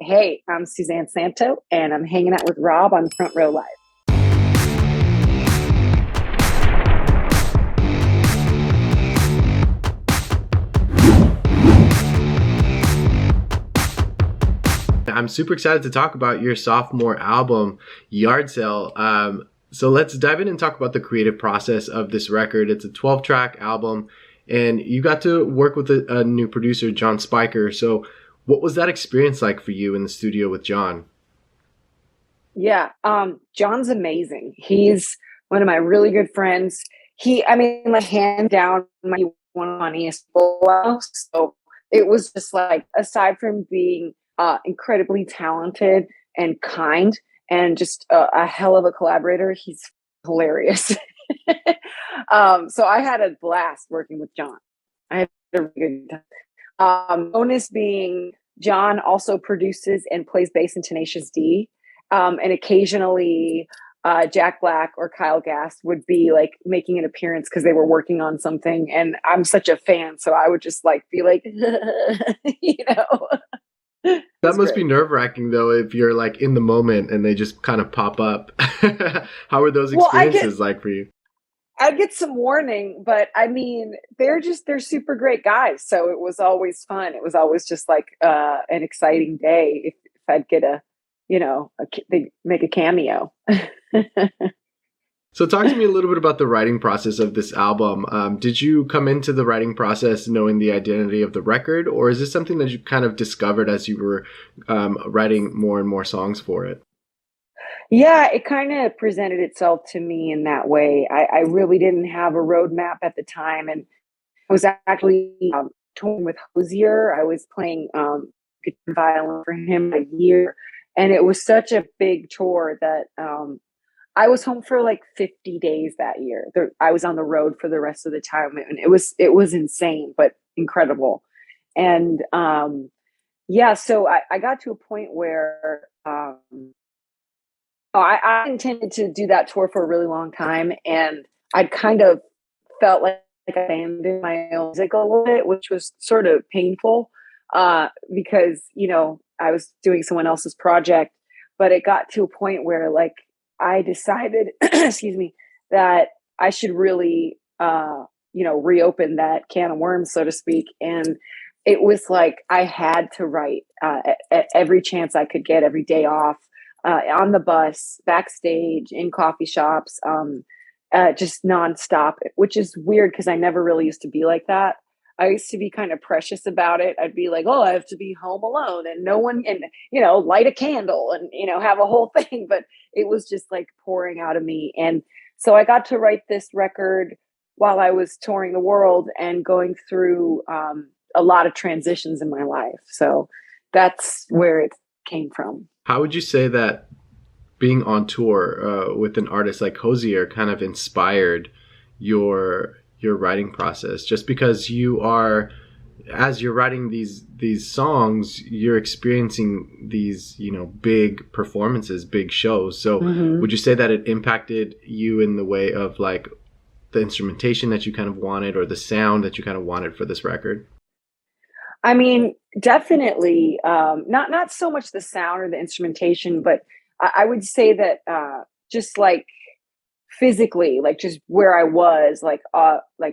Hey, I'm Suzanne Santo, and I'm hanging out with Rob on Front Row Live. I'm super excited to talk about your sophomore album, Yard Sale. So let's dive in and talk about the creative process of this record. It's a 12-track album, and you got to work with a new producer, John Speicher. So what was that experience like for you in the studio with John? Yeah, John's amazing. He's one of my really good friends. Like hand down, one of my funniest people. So it was just like, aside from being incredibly talented and kind and just a hell of a collaborator, he's hilarious. So I had a blast working with John. I had a really good time. Bonus being, John also produces and plays bass in Tenacious D. And occasionally Jack Black or Kyle Gass would be like making an appearance because they were working on something. And I'm such a fan. So I would just like be like, you know. That must be nerve-wracking though, if you're like in the moment and they just kind of pop up. How were those experiences like for you? I'd get some warning, but I mean, they're super great guys. So it was always fun. It was always just like an exciting day if I'd get they make a cameo. So talk to me a little bit about the writing process of this album. Did you come into the writing process knowing the identity of the record, or is this something that you kind of discovered as you were writing more and more songs for it? Yeah, it kind of presented itself to me in that way. I really didn't have a roadmap at the time, and I was actually touring with Hosier. I was playing guitar and violin for him a year, and it was such a big tour that I was home for like 50 days that year. I was on the road for the rest of the time, and it was insane but incredible. And so I got to a point where I intended to do that tour for a really long time, and I'd kind of felt like I abandoned my own music a little bit, which was sort of painful because, I was doing someone else's project. But it got to a point where like I decided, excuse me, that I should really, reopen that can of worms, so to speak. And it was like I had to write at every chance I could get, every day off. On the bus, backstage, in coffee shops, just nonstop, which is weird because I never really used to be like that. I used to be kind of precious about it. I'd be like, oh, I have to be home alone and no one, and, light a candle and, have a whole thing. But it was just like pouring out of me. And so I got to write this record while I was touring the world and going through a lot of transitions in my life. So that's where it came from. How would you say that being on tour with an artist like Hosier kind of inspired your writing process? Just because you are, as you're writing these songs, you're experiencing these, big performances, big shows. So would you say that it impacted you in the way of like the instrumentation that you kind of wanted or the sound that you kind of wanted for this record? I mean, definitely not so much the sound or the instrumentation, but I would say that just like physically, like just where I was, like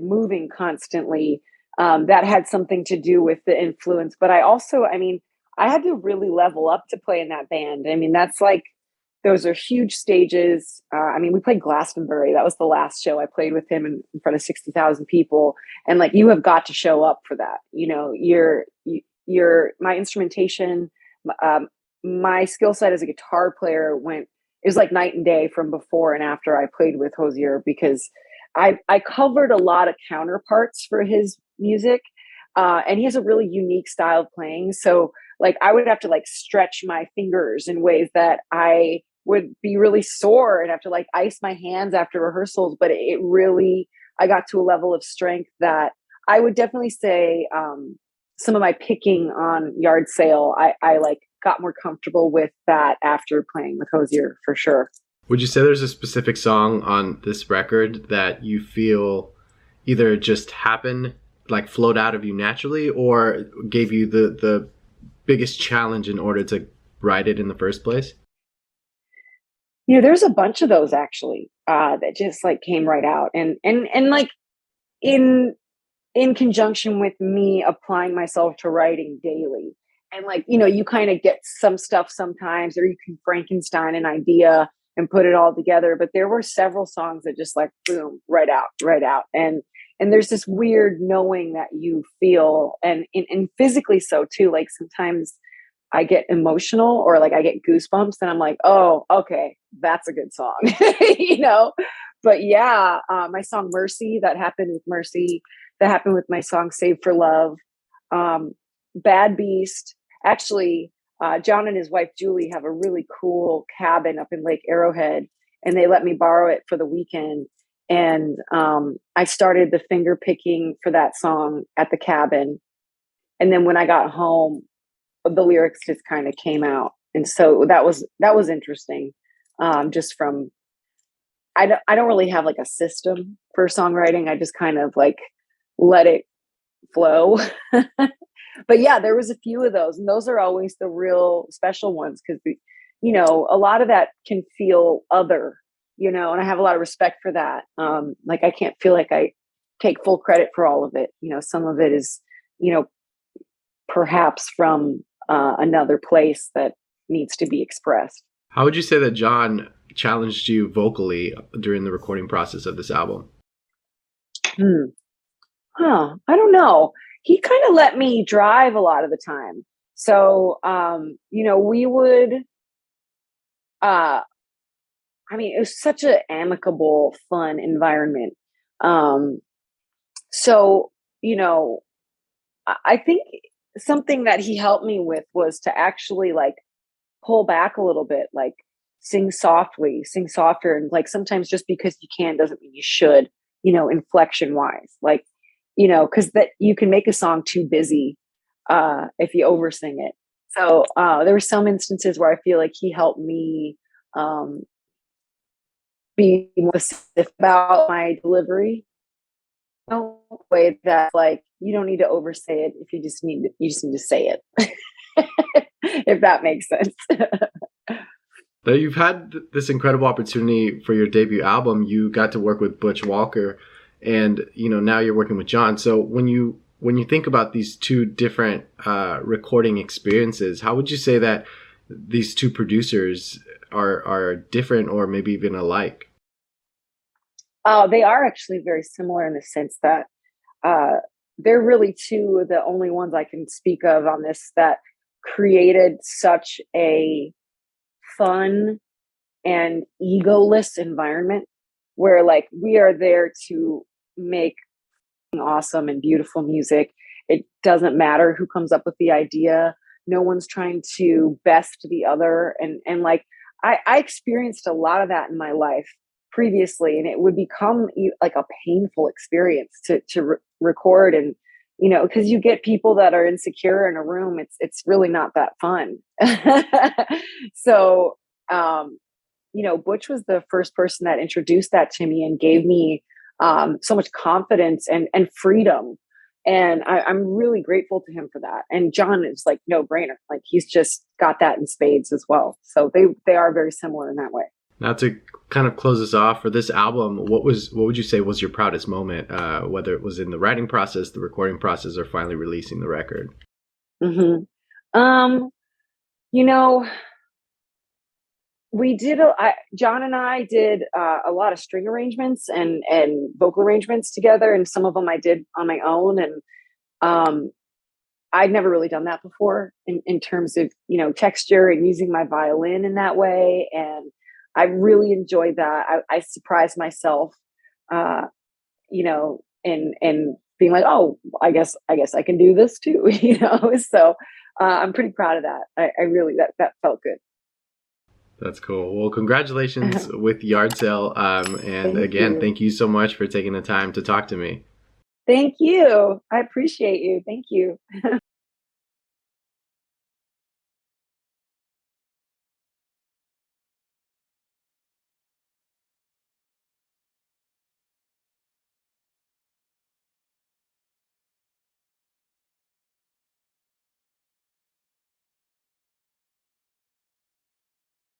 moving constantly, that had something to do with the influence. But I also, I had to really level up to play in that band. I mean, that's like, those are huge stages. We played Glastonbury. That was the last show I played with him in front of 60,000 people. And like, you have got to show up for that. My instrumentation, my skill set as a guitar player it was like night and day from before and after I played with Hosier, because I covered a lot of counterparts for his music. And he has a really unique style of playing. So like, I would have to like stretch my fingers in ways that I would be really sore and have to like ice my hands after rehearsals. But I got to a level of strength that I would definitely say some of my picking on Yard Sale, I like got more comfortable with that after playing with Hosier, for sure. Would you say there's a specific song on this record that you feel either just happened, like flowed out of you naturally, or gave you the biggest challenge in order to write it in the first place? There's a bunch of those actually that just like came right out, and like in in conjunction with me applying myself to writing daily. And like, you kind of get some stuff sometimes, or you can Frankenstein an idea and put it all together. But there were several songs that just like boom, right out, right out. And there's this weird knowing that you feel, and physically so too. Like sometimes I get emotional or like I get goosebumps and I'm like, oh, okay, that's a good song, you know? But yeah, my song Mercy, that happened with Mercy, that happened with my song Save for Love. Um, Bad Beast. Actually, John and his wife Julie have a really cool cabin up in Lake Arrowhead, and they let me borrow it for the weekend. And I started the finger picking for that song at the cabin. And then when I got home, the lyrics just kind of came out, and so that was interesting. Just from I don't really have like a system for songwriting. I just kind of like let it flow. But yeah, there was a few of those, and those are always the real special ones because a lot of that can feel other, and I have a lot of respect for that. Like I can't feel like I take full credit for all of it. Some of it is, you know, perhaps from another place that needs to be expressed. How would you say that John challenged you vocally during the recording process of this album? I don't know. He kind of let me drive a lot of the time. So, we would, it was such an amicable, fun environment. Um, so, I think something that he helped me with was to actually like pull back a little bit, like sing softly, sing softer. And like sometimes just because you can doesn't mean you should, inflection wise. Like, because that you can make a song too busy if you oversing it. So there were some instances where I feel like he helped me be more specific about my delivery. Way that like you don't need to oversay it if you just need to say it. If that makes sense. Now, you've had this incredible opportunity for your debut album. You got to work with Butch Walker, and now you're working with John. So when you think about these two different recording experiences, how would you say that these two producers are different or maybe even alike? They are actually very similar in the sense that they're really two of the only ones I can speak of on this that created such a fun and egoless environment where like we are there to make awesome and beautiful music. It doesn't matter who comes up with the idea. No one's trying to best the other. And like I experienced a lot of that in my life previously, and it would become like a painful experience to record. And because you get people that are insecure in a room, it's really not that fun. So Butch was the first person that introduced that to me and gave me so much confidence and freedom. And I'm really grateful to him for that. And John is like no brainer. Like he's just got that in spades as well. So they are very similar in that way. Now, to kind of close us off for this album, what would you say was your proudest moment, whether it was in the writing process, the recording process, or finally releasing the record? Mm-hmm. We did John and I did a lot of string arrangements and vocal arrangements together, and some of them I did on my own. And I'd never really done that before in terms of texture and using my violin in that way. And I really enjoyed that. I surprised myself, and being like, oh, I guess I can do this too, So I'm pretty proud of that. I really that felt good. That's cool. Well, congratulations with Yard Sale. And again, thank you so much for taking the time to talk to me. Thank you. I appreciate you. Thank you.